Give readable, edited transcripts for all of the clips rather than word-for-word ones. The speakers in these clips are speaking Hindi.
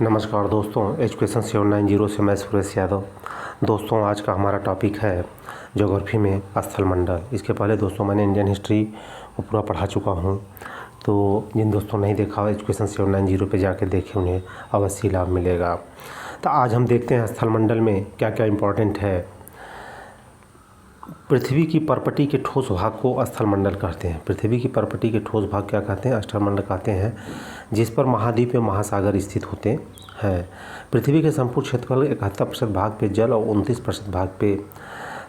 नमस्कार दोस्तों, एजुकेशन 790 से मैं सुरेश यादव। दोस्तों, आज का हमारा टॉपिक है ज्योग्राफी में स्थल मंडल। इसके पहले दोस्तों मैंने इंडियन हिस्ट्री को पूरा पढ़ा चुका हूँ, तो जिन दोस्तों नहीं देखा एजुकेशन 790 पे जाके देखें, उन्हें अवश्य लाभ मिलेगा। तो आज हम देखते हैं स्थल मंडल में क्या क्या इम्पोर्टेंट है। पृथ्वी की परपटी के ठोस भाग को स्थल मंडल कहते हैं। पृथ्वी की परपटी के ठोस भाग क्या कहते हैं? स्थल मंडल कहते हैं, जिस पर महाद्वीप या महासागर स्थित होते हैं। पृथ्वी के संपूर्ण क्षेत्रफल 71% भाग पे जल और 29% भाग पे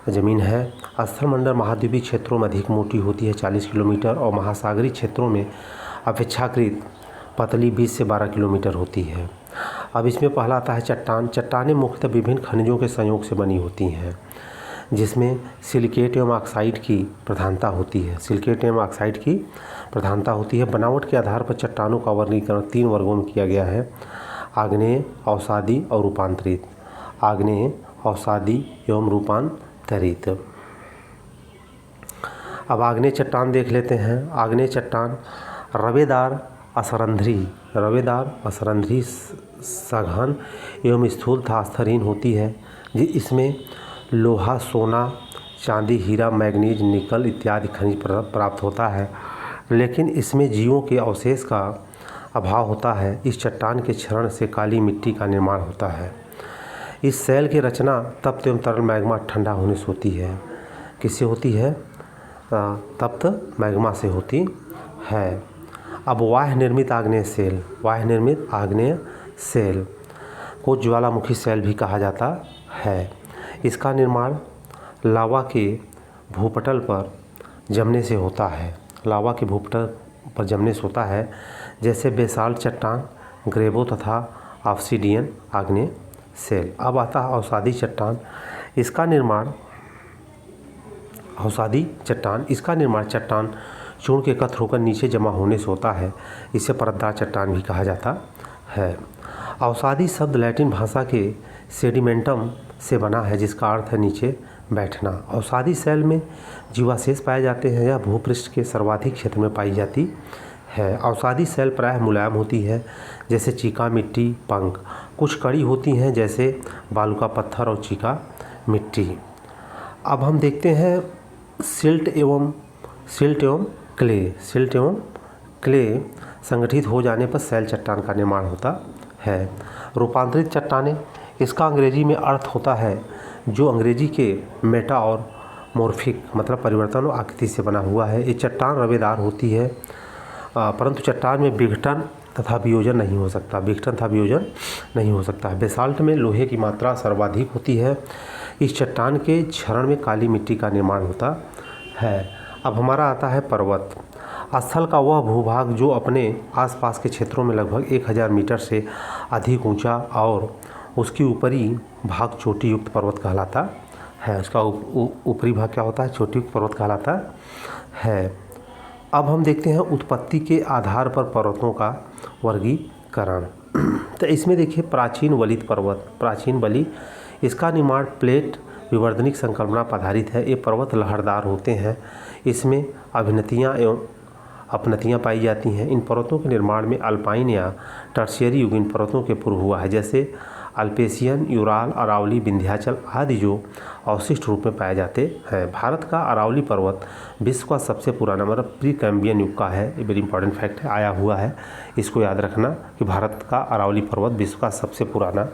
ज़मीन है। स्थल मंडल महाद्वीपीय क्षेत्रों में अधिक मोटी होती है 40 किलोमीटर, और महासागरीय क्षेत्रों में अपेक्षाकृत पतली 20 से 12 किलोमीटर होती है। अब इसमें पहला आता है चट्टान। चट्टानें मुख्यतः विभिन्न खनिजों के संयोग से बनी होती हैं, जिसमें सिलिकेट एवं ऑक्साइड की प्रधानता होती है। सिलिकेट एवं ऑक्साइड की प्रधानता होती है। बनावट के आधार पर चट्टानों का वर्गीकरण 3 वर्गों में किया गया है: आग्नेय, अवसादी और रूपांतरित। आग्नेय, अवसादी एवं रूपांतरित। अब आग्नेय चट्टान देख लेते हैं। आग्नेय चट्टान रवेदार असरंध्री सघन एवं स्थूल तथा स्तरहीन होती है। इसमें लोहा, सोना, चांदी, हीरा, मैग्नीज, निकल इत्यादि खनिज प्राप्त होता है, लेकिन इसमें जीवों के अवशेष का अभाव होता है। इस चट्टान के क्षरण से काली मिट्टी का निर्माण होता है। इस शैल की रचना तप्त एवं तरल मैग्मा ठंडा होने से होती है। किससे होती है? तप्त मैग्मा से होती है। अब वाह्य निर्मित आग्नेय शैल को ज्वालामुखी शैल भी कहा जाता है। इसका निर्माण लावा के भूपटल पर जमने से होता है। लावा के भूपटल पर जमने से होता है, जैसे बेसाल्ट चट्टान, ग्रेवो तथा ऑब्सिडियन आग्नेय शैल। अब आता है अवसादी चट्टान। इसका निर्माण चट्टान चूर्ण के एकत्र होकर नीचे जमा होने से होता है। इसे परतदार चट्टान भी कहा जाता है। अवसादी शब्द लैटिन भाषा के सेडिमेंटम से बना है, जिसका अर्थ है नीचे बैठना। अवसादी शैल में जीवावशेष पाए जाते हैं। यह भूपृष्ठ के सर्वाधिक क्षेत्र में पाई जाती है। अवसादी शैल प्रायः मुलायम होती है, जैसे चीका मिट्टी, पंख। कुछ कड़ी होती हैं, जैसे बालू का पत्थर और चीका मिट्टी। अब हम देखते हैं सिल्ट एवं क्ले संगठित हो जाने पर शैल चट्टान का निर्माण होता है। रूपांतरित चट्टानें, इसका अंग्रेजी में अर्थ होता है जो अंग्रेजी के मेटा और मोर्फिक मतलब परिवर्तन और आकृति से बना हुआ है। ये चट्टान रवेदार होती है, परंतु चट्टान में विघटन तथा वियोजन नहीं हो सकता। बेसाल्ट में लोहे की मात्रा सर्वाधिक होती है। इस चट्टान के क्षरण में काली मिट्टी का निर्माण होता है। अब हमारा आता है पर्वत। स्थल का वह भूभाग जो अपने आसपास के क्षेत्रों में लगभग 1000 मीटर से अधिक ऊंचा और उसकी ऊपरी भाग चोटी युक्त पर्वत कहलाता है। उसका ऊपरी भाग क्या होता है? चोटी युक्त पर्वत कहलाता है। अब हम देखते हैं उत्पत्ति के आधार पर पर्वतों का वर्गीकरण। तो इसमें देखिए प्राचीन वलित पर्वत। प्राचीन बलि, इसका निर्माण प्लेट विवर्तनिक संकल्पना पर आधारित है। ये पर्वत लहरदार होते हैं। इसमें अभिनतियाँ एवं अपनतियाँ पाई जाती हैं। इन पर्वतों के निर्माण में अल्पाइन या टर्शियरी युगीन पर्वतों के पूर्व हुआ है, जैसे अल्पेशियन, यूराल, अरावली, विंध्याचल आदि, जो अवशिष्ट रूप में पाए जाते हैं। भारत का अरावली पर्वत विश्व का सबसे पुराना मतलब प्री कैम्बियन युग का है। ये वेरी इंपॉर्टेंट फैक्ट है, आया हुआ है। इसको याद रखना कि भारत का अरावली पर्वत विश्व का सबसे पुराना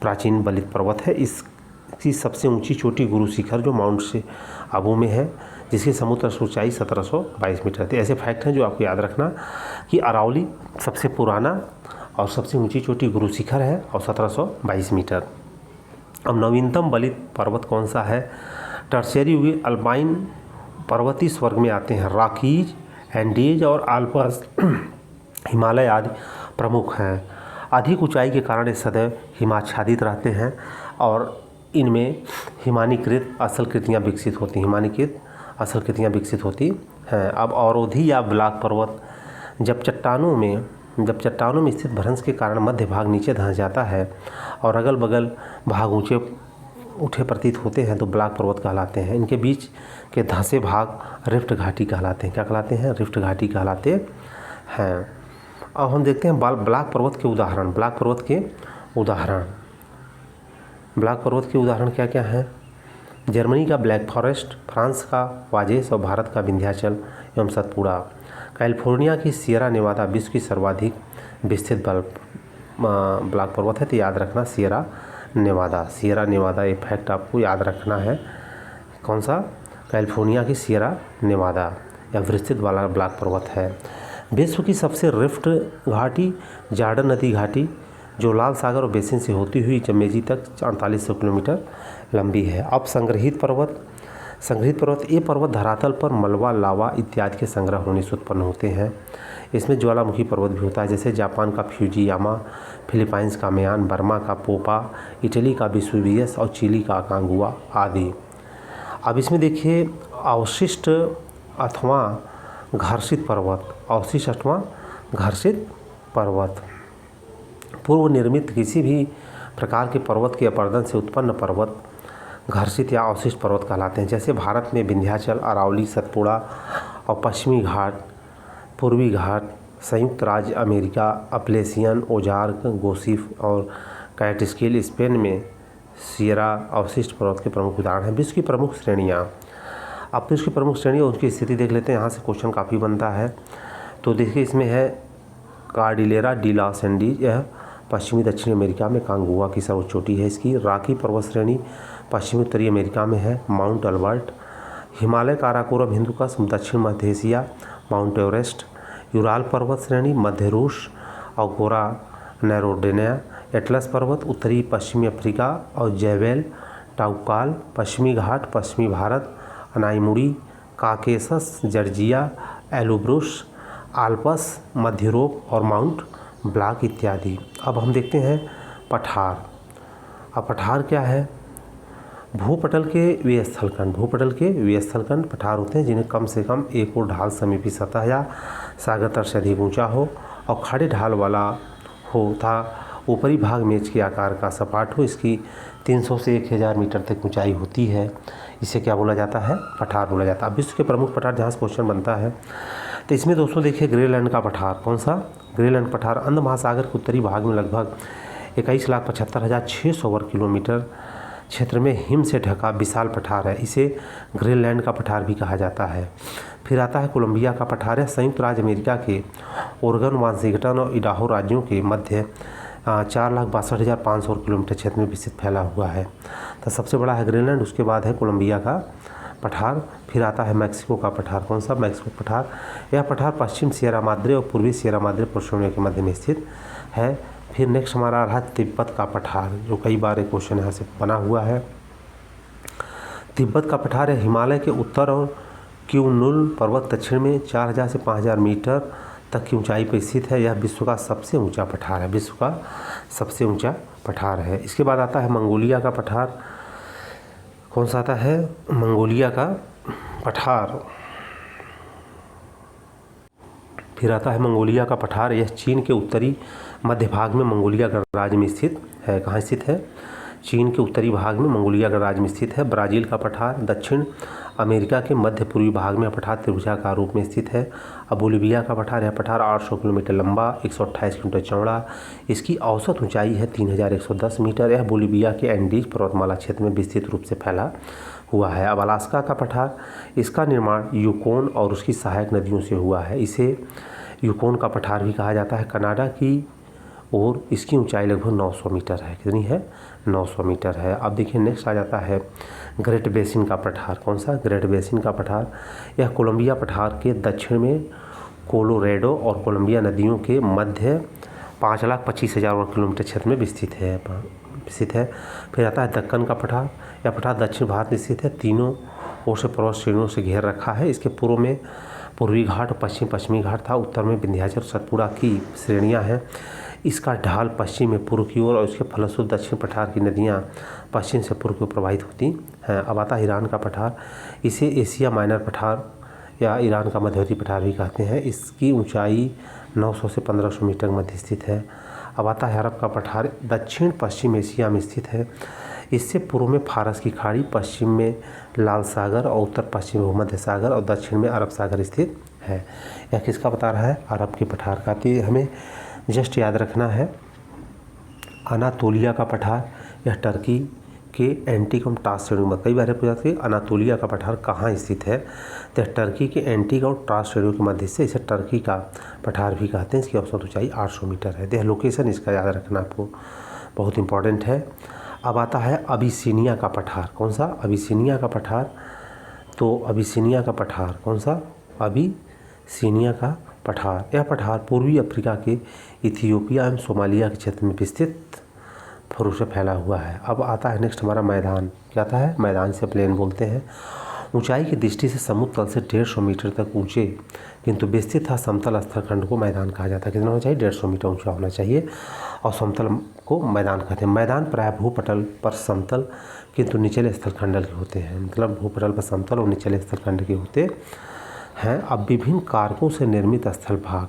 प्राचीन बलित पर्वत है। इसकी सबसे ऊंची चोटी गुरु शिखर जो माउंट से आबू में है, जिसकी समुद्र ऊंचाई 1722 मीटर थी। ऐसे फैक्ट हैं जो आपको याद रखना कि अरावली सबसे पुराना और सबसे ऊंची चोटी गुरु शिखर है और 1722 मीटर। अब नवीनतम बलित पर्वत कौन सा है? टर्शियरी युगीन अल्पाइन पर्वतीय वर्ग में आते हैं। रॉकीज, एंडीज और आल्प्स, हिमालय आदि प्रमुख हैं। अधिक ऊंचाई के कारण ये सदैव हिमाच्छादित रहते हैं और इनमें हिमानीकृत अचलकृतियाँ विकसित होती हैं। अब अवरोधी या ब्लॉक पर्वत, जब चट्टानों में स्थित भ्रंश के कारण मध्य भाग नीचे धंस जाता है और अगल बगल भाग ऊंचे उठे प्रतीत होते हैं, तो ब्लॉक पर्वत कहलाते हैं। इनके बीच के धंसे भाग रिफ्ट घाटी कहलाते हैं। क्या कहलाते हैं? रिफ्ट घाटी कहलाते हैं। अब हम देखते हैं ब्लैक पर्वत के उदाहरण। ब्लैक पर्वत के उदाहरण क्या क्या हैं? जर्मनी का ब्लैक फॉरेस्ट, फ्रांस का वाजेस और भारत का विंध्याचल एवं सतपुड़ा। कैलिफोर्निया की सियरा नेवादा विश्व की सर्वाधिक विस्तृत ब्लैक पर्वत है, तो याद रखना सियरा नेवादा। ये फैक्ट आपको याद रखना है। कौन सा? कैलिफोर्निया की सियरा नेवादा या विस्तृत वाला ब्लैक पर्वत है। विश्व की सबसे रिफ्ट घाटी जॉर्डन नदी घाटी, जो लाल सागर और बेसिन से होती हुई जमेजी तक 4800 किलोमीटर लंबी है। अब संग्रहित पर्वत, ये पर्वत धरातल पर मलबा, लावा इत्यादि के संग्रह होने से उत्पन्न होते हैं। इसमें ज्वालामुखी पर्वत भी होता है, जैसे जापान का फ्यूजियामा, फिलीपाइंस का मयान, बर्मा का पोपा, इटली का वेसुवियस और चिली का अकांगुआ आदि। अब इसमें देखिए अवशिष्ट अथवा घर्षित पर्वत, पूर्व निर्मित किसी भी प्रकार के पर्वत के अपरदन से उत्पन्न पर्वत घर्षित या अवशिष्ट पर्वत कहलाते हैं। जैसे भारत में विंध्याचल, अरावली, सतपुड़ा और पश्चिमी घाट, पूर्वी घाट, संयुक्त राज्य अमेरिका अप्लेसियन, ओजार्क, गोसिफ और कैटस्किल, स्पेन में सियरा अवशिष्ट पर्वत के प्रमुख उदाहरण हैं। विश्व की प्रमुख श्रेणियाँ, अब विश्व की प्रमुख श्रेणी और उनकी स्थिति देख लेते हैं। यहाँ से क्वेश्चन काफ़ी बनता है। तो देखिए इसमें है कार्डिलेरा डी लॉस एंडीज, यह पश्चिमी दक्षिणी अमेरिका में कांगुआ की सर्वोच्च चोटी है इसकी। रॉकी पर्वत श्रेणी पश्चिमी उत्तरी अमेरिका में है, माउंट अल्बर्ट। हिमालय काराकोरम हिंदुकुश दक्षिण मध्य एशिया, माउंट एवरेस्ट। यूराल पर्वत श्रेणी मध्य रूस और गोरा नैरोडेनिया। एटलस पर्वत उत्तरी पश्चिमी अफ्रीका और जैवेल टाउकाल। पश्चिमी घाट पश्चिमी Bharat, Anamudi, Caucasus, Georgia, Elbrus, Alps, मध्य यूरोप और माउंट ब्लैंक इत्यादि। अब हम देखते हैं पठार। अब पठार क्या है? भूपटल के वे स्थलखंड पठार होते हैं जिन्हें कम से कम एक और ढाल समीपी सतह या सागर तल से अधिक ऊंचा हो और खड़े ढाल वाला हो तथा ऊपरी भाग मेज के आकार का सपाट हो। इसकी 300 से 1000 मीटर तक ऊंचाई होती है। इसे क्या बोला जाता है? पठार बोला जाता है। अब विश्व के प्रमुख पठार जहाँ से क्वेश्चन बनता है, तो इसमें दोस्तों देखिए ग्रीनलैंड का पठार। कौन सा? ग्रीनलैंड पठार अंध महासागर के उत्तरी भाग में लगभग 21,75,600 वर्ग किलोमीटर क्षेत्र में हिम से ढका विशाल पठार है। इसे ग्रीनलैंड का पठार भी कहा जाता है। फिर आता है कोलंबिया का पठार है, संयुक्त राज्य अमेरिका के ओरेगन, वाशिंगटन और इडाहो राज्यों के मध्य 4,62,500 किलोमीटर क्षेत्र में विस्तृत फैला हुआ है। तो सबसे बड़ा है ग्रीनलैंड, उसके बाद है कोलंबिया का पठार। फिर आता है मैक्सिको का पठार। कौन सा? मैक्सिको पठार। यह पठार पश्चिम सियरा माद्रे और पूर्वी सियरा माद्रे पर्वतश्रेणियों के मध्य में स्थित है। फिर नेक्स्ट हमारा रहा तिब्बत का पठार, जो कई बार एक क्वेश्चन यहाँ से बना हुआ है। तिब्बत का पठार है हिमालय के उत्तर और क्यूनुल पर्वत दक्षिण में 4000 से 5000 मीटर तक की ऊंचाई पर स्थित है। यह विश्व का सबसे ऊंचा पठार है। इसके बाद आता है मंगोलिया का पठार। कौन सा आता है? मंगोलिया का पठार। फिर आता है मंगोलिया का पठार। यह चीन के उत्तरी मध्य भाग में मंगोलिया गणराज्य में स्थित है। कहाँ स्थित है? चीन के उत्तरी भाग में मंगोलिया गणराज्य में स्थित है। ब्राज़ील का पठार दक्षिण अमेरिका के मध्य पूर्वी भाग में पठार त्रिभुजाकार रूप में स्थित है। अब बोलिविया का पठार, यह पठार 800 किलोमीटर लंबा, 128 किलोमीटर चौड़ा, इसकी औसत ऊंचाई है 3110 मीटर। यह बोलिविया के एंडीज पर्वतमाला क्षेत्र में विस्तृत रूप से फैला हुआ है। अब अलास्का का पठार, इसका निर्माण यूकोन और उसकी सहायक नदियों से हुआ है। इसे यूकोन का पठार भी कहा जाता है। कनाडा की और इसकी ऊंचाई लगभग 900 मीटर है। कितनी है? 900 मीटर है। अब देखिए नेक्स्ट आ जाता है ग्रेट बेसिन का पठार। कौन सा? ग्रेट बेसिन का पठार। यह कोलंबिया पठार के दक्षिण में कोलोरेडो और कोलंबिया नदियों के मध्य 5,25,000 वर्ग किलोमीटर क्षेत्र में विस्तृत है। फिर आता है दक्कन का पठार। यह पठार दक्षिण भारत में स्थित है। तीनों ओर से पर्वत श्रेणियों से घेर रखा है। इसके पूर्व में पूर्वी घाट और पश्चिमी घाट था। उत्तर में विंध्याचल सतपुड़ा की श्रेणियाँ हैं। इसका ढाल पश्चिम में पूर्व की ओर और इसके फलस्वरूप दक्षिण पठार की नदियाँ पश्चिम से पूर्व की ओर प्रवाहित होती हैं। अब आता है ईरान का पठार। इसे एशिया माइनर पठार या ईरान का मध्यवर्ती पठार भी कहते हैं। इसकी ऊंचाई 900 से 1500 मीटर के मध्य स्थित है। अब आता है अरब का पठार। दक्षिण पश्चिम एशिया में स्थित है। इससे पूर्व में फारस की खाड़ी, पश्चिम में लाल सागर और उत्तर पश्चिम में भूमध्य सागर और दक्षिण में अरब सागर स्थित है। यह किसका बता रहा है? अरब के पठार का। तो ये हमें जस्ट याद रखना है। अनातोलिया का पठार यह टर्की के एंटीक और ट्रांस श्रेणी में, कई बार पूछा है अनातोलिया का पठार कहाँ स्थित है, तो टर्की के एंटीक और ट्रांस श्रेणियों के मध्य से इसे टर्की का पठार भी कहते हैं। इसकी औसत ऊंचाई 800 मीटर है। यह लोकेशन इसका याद रखना आपको बहुत इंपॉर्टेंट है। अब आता है अबिसिनिया का पठार। कौन सा? अबिसिनिया का पठार। तो अबिसिनिया का पठार कौन सा? अबिसिनिया का पठार। यह पठार पूर्वी अफ्रीका के इथियोपिया एवं सोमालिया के क्षेत्र में विस्तृत फरों से फैला हुआ है। अब आता है नेक्स्ट हमारा मैदान। क्या आता है? मैदान से प्लेन बोलते हैं। ऊंचाई की दृष्टि से समुद्र तल से 150 मीटर तक ऊंचे किंतु विस्तृत समतल स्थल खंड को मैदान कहा जाता है। कितना होना चाहिए? 150 मीटर ऊंचा होना चाहिए और समतल को मैदान कहते हैं। मैदान प्रायः भूपटल पर समतल किंतु निचले स्थल खंड के होते हैं। मतलब भूपटल पर समतल और निचले स्थल खंड के होते हैं। अब विभिन्न कारकों से निर्मित स्थल भाग।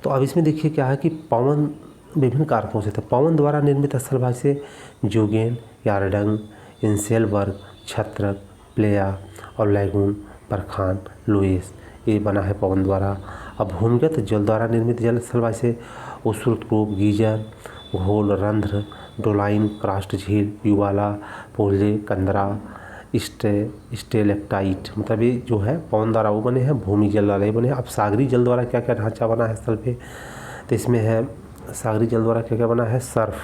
तो अब इसमें देखिए क्या है कि पवन विभिन्न कारकों से, तो पवन द्वारा निर्मित स्थल भाग से जोगेन, यारडंग, इंसेलबर्ग, छत्रक, प्लेया और लैगून, परखान, लुइस, ये बना है पवन द्वारा। अब भूमिगत जल द्वारा निर्मित जल स्थल भाग से उस्रुतकूप, गीजर, घोल, रंध्र, डोलाइन, क्रास्ट झील, युवाला, पोले, कंदरा, स्टेलेक्टाइट, मतलब ये जो है पवन द्वारा वो बने हैं, भूमि जल वाले बने हैं। अब सागरी जल द्वारा क्या क्या ढांचा बना है स्थल पे, तो इसमें है सागरी जल द्वारा क्या क्या बना है? सर्फ,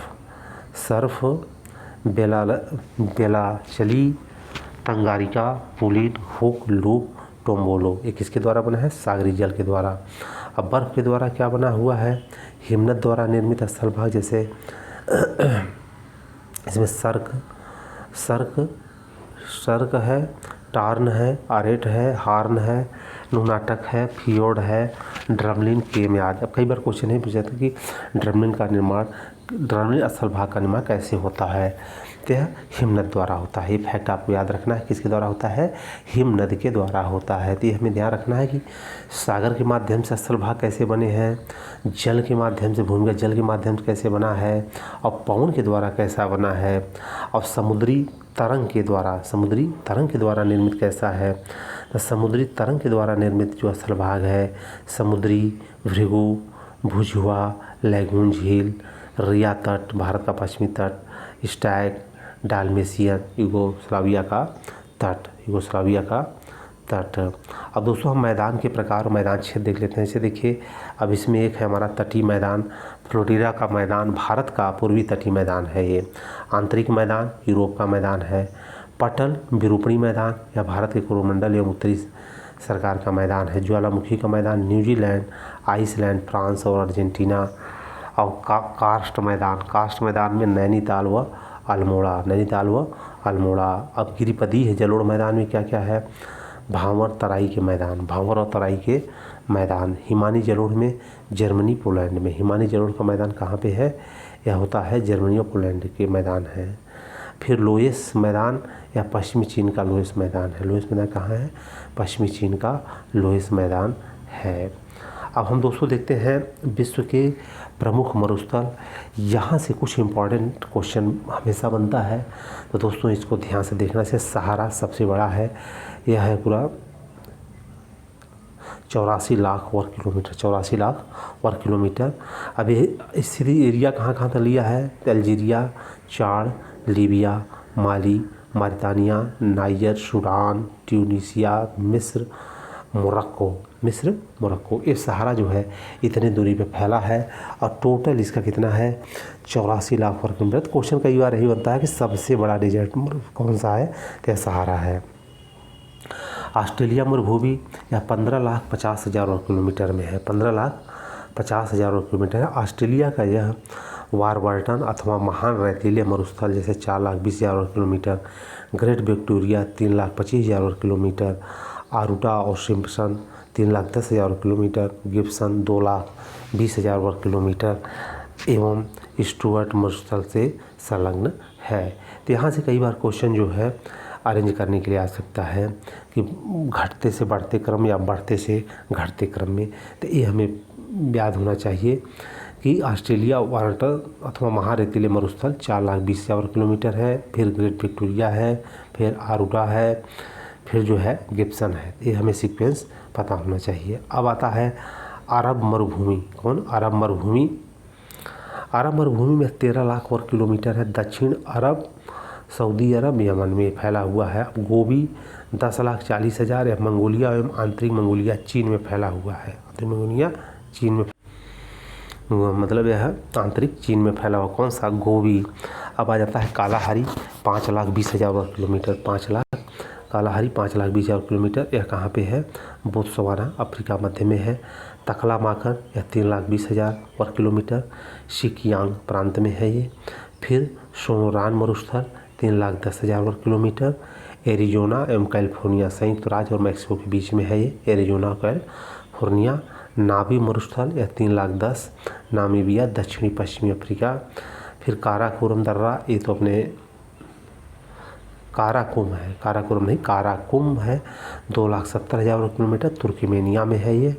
बेलाचली, तंगारिका, पुलिन, हुक, लूप, टोम्बोलो, ये किसके द्वारा बना है? सागरी जल के द्वारा। अब बर्फ़ के द्वारा क्या बना हुआ है? हिमनद द्वारा निर्मित स्थल भाग, जैसे इसमें सर्क है, टार्न है, आरेट है, हार्न है, नूनाटक है, फियोर्ड है, ड्रमलिन, केमयाद। अब कई बार क्वेश्चन है पूछा था कि ड्रमलिन स्थल भाग का निर्माण कैसे होता है, तो यह हिमनद द्वारा होता है। ये फैक्ट आपको याद रखना है। किसके द्वारा होता है? हिमनद के द्वारा होता है। तो ये हमें ध्यान रखना है कि सागर के माध्यम से स्थल भाग कैसे बने हैं, जल के माध्यम से, भूमिगत जल के माध्यम से कैसे बना है, और पवन के द्वारा कैसा बना है, और समुद्री तरंग के द्वारा निर्मित कैसा है। तो समुद्री तरंग के द्वारा निर्मित जो स्थल भाग है, समुद्री, भृगु, भुजहुआ, लैगून झील, रिया तट, भारत का पश्चिमी तट, स्टैग, डालमेशियन, यूगोस्लाविया का तट। अब दोस्तों हम मैदान के प्रकार और मैदान क्षेत्र देख लेते हैं। जैसे देखिए अब इसमें एक है हमारा तटीय मैदान, फ्लोरिडा का मैदान भारत का पूर्वी तटीय मैदान है। ये आंतरिक मैदान यूरोप का मैदान है। पटल विरूपणी मैदान या भारत के कोरोमंडल एवं उत्तरी सरकार का मैदान है। ज्वालामुखी का मैदान न्यूजीलैंड, आइसलैंड, फ्रांस और अर्जेंटीना। और कास्ट मैदान में नैनीताल व अल्मोड़ा। अब गिरिपदी है जलोढ़ मैदान में क्या क्या है? भांवर और तराई के मैदान। हिमानी जलोढ़ में जर्मनी, पोलैंड में। हिमानी जलोढ़ का मैदान कहाँ पे है? यह होता है जर्मनी और पोलैंड के मैदान है। फिर लोएस मैदान या पश्चिमी चीन का लोएस मैदान है। लोएस मैदान कहाँ है? पश्चिमी चीन का लोएस मैदान है। अब हम दोस्तों देखते हैं विश्व के प्रमुख मरुस्थल। यहाँ से कुछ इम्पॉर्टेंट क्वेश्चन हमेशा बनता है, तो दोस्तों इसको ध्यान से देखना। से सहारा सबसे बड़ा है, यह है पूरा 84 लाख वर्ग किलोमीटर। अब ये स्थिति एरिया कहाँ कहाँ तक लिया है? अल्जीरिया, चाड, लीबिया, माली, मारितानिया, नाइजर, सूडान, ट्यूनीसिया, मिस्र, मोरक्को। ये सहारा जो है इतनी दूरी पे फैला है और टोटल इसका कितना है? 84 लाख वर्ग किलोमीटर। तो क्वेश्चन कई बार यही बनता है कि सबसे बड़ा डेजर्ट कौन सा है? तो सहारा है। ऑस्ट्रेलिया मरुभूमि या 15,50,000 वर्ग किलोमीटर में है। 15,50,000 वर्ग किलोमीटर है। ऑस्ट्रेलिया का यह वारबर्टन अथवा महान रेतीले मरुस्थल जैसे 4,20,000 वर्ग किलोमीटर, ग्रेट विक्टोरिया 3,25,000 वर्ग किलोमीटर, आरूटा और सिम्पसन 3,10,000 वर्ग किलोमीटर, गिब्सन 2,20,000 वर्ग किलोमीटर एवं स्टुअर्ट मरुस्थल से संलग्न है। तो यहाँ से कई बार क्वेश्चन जो है अरेंज करने के लिए आ सकता है कि घटते से बढ़ते क्रम या बढ़ते से घटते क्रम में। तो ये हमें याद होना चाहिए कि ऑस्ट्रेलिया वार्टर अथवा महारेतीले मरुस्थल 4,20,000 वर्ग किलोमीटर है। फिर ग्रेट विक्टोरिया है, फिर आरूटा है, फिर जो है गिब्सन है। ये हमें सीक्वेंस पता होना चाहिए। अब आता है अरब मरुभूमि। कौन? अरब मरुभूमि। अरब मरुभूमि में 13 लाख वर्ग किलोमीटर है। दक्षिण अरब, सऊदी अरब, यमन में फैला हुआ है। अब गोबी 10,40,000 यह मंगोलिया एवं आंतरिक मंगोलिया चीन में फैला हुआ है। आंतरिक मंगोलिया चीन में, मतलब यह आंतरिक चीन में फैला हुआ कौन सा? गोबी। अब आ जाता है कालाहारी 5,20,000 वर्ग किलोमीटर। 5 lakh Kalahari 5,20,000 kilometre. यह कहाँ पे है? बोत्सवाना, अफ्रीका मध्य में है। तकला माकर यह 3,20,000 वर्ग किलोमीटर, सिकियांग प्रांत में है ये। फिर सोनोरान मरुस्थल 3,10,000 वर्ग किलोमीटर। एरिजोना एवं कैलिफोर्निया संयुक्त राज्य और मैक्सिको के बीच में है ये, एरिजोना कैलिफोर्निया। नाबी मरुस्थल यह 3,10,000, नामीबिया दक्षिणी पश्चिमी अफ्रीका। फिर काराकोरम दर्रा, ये तो अपने काराकुम है, काराकोरम नहीं काराकुम है, 2,70,000 वर्ग किलोमीटर, तुर्कमेनिया में है ये।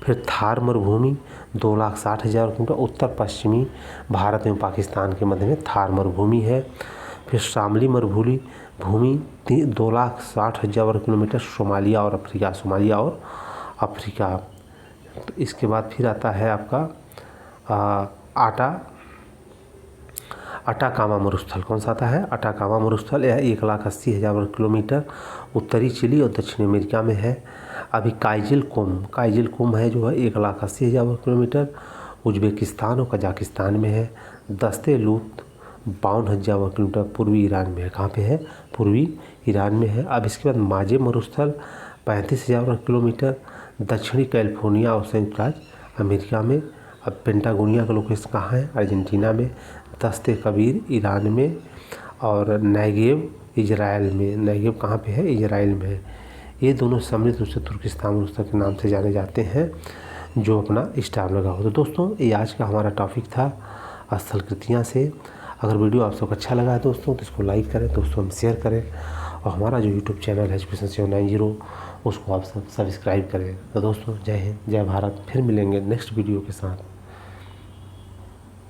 फिर थार मरुभूमि 2,60,000 वर्ग किलोमीटर, उत्तर पश्चिमी भारत एवं पाकिस्तान के मध्य में थार मरुभूमि है। फिर शामली मरुभूमि 2,60,000 वर्ग किलोमीटर, सोमालिया और अफ्रीका, सोमालिया और अफ्रीका। तो इसके बाद फिर आता है आपका अटाकामा मरुस्थल। कौन सा आता है? अटाकामा मरुस्थल। यह 1,80,000 वर्ग किलोमीटर, उत्तरी चिली और दक्षिण अमेरिका में है। अभी काइजिल कुम है जो है 1,80,000 वर्ग किलोमीटर, उज्बेकिस्तान और कजाकिस्तान में है। दस्ते लूत 52,000 वर्ग किलोमीटर, पूर्वी ईरान में है। कहाँ पे है? पूर्वी ईरान में है। अब इसके बाद माजे मरुस्थल 35,000 वर्ग किलोमीटर, दक्षिणी कैलिफोर्निया और संयुक्त राज्य अमेरिका में। अब पेंटागोनिया का लोकेशन कहाँ है? अर्जेंटीना में। दस्ते कबीर ईरान में, और नेगेव इजराइल में। नेगेव कहाँ पे है? इजराइल में है। ये दोनों सम्मिलित रूप से तुर्किस्तान मरुस्थल के नाम से जाने जाते हैं, जो अपना स्टार लगा हो। तो दोस्तों ये आज का हमारा टॉपिक था स्थल कृतियाँ से। अगर वीडियो आप सबको अच्छा लगा है दोस्तों तो इसको लाइक करें, दोस्तों हम शेयर करें, और हमारा जो यूट्यूब चैनल है एजुकेशन 790 उसको आप सब सब्सक्राइब करें। तो दोस्तों जय हिंद, जय भारत। फिर मिलेंगे नेक्स्ट वीडियो के साथ।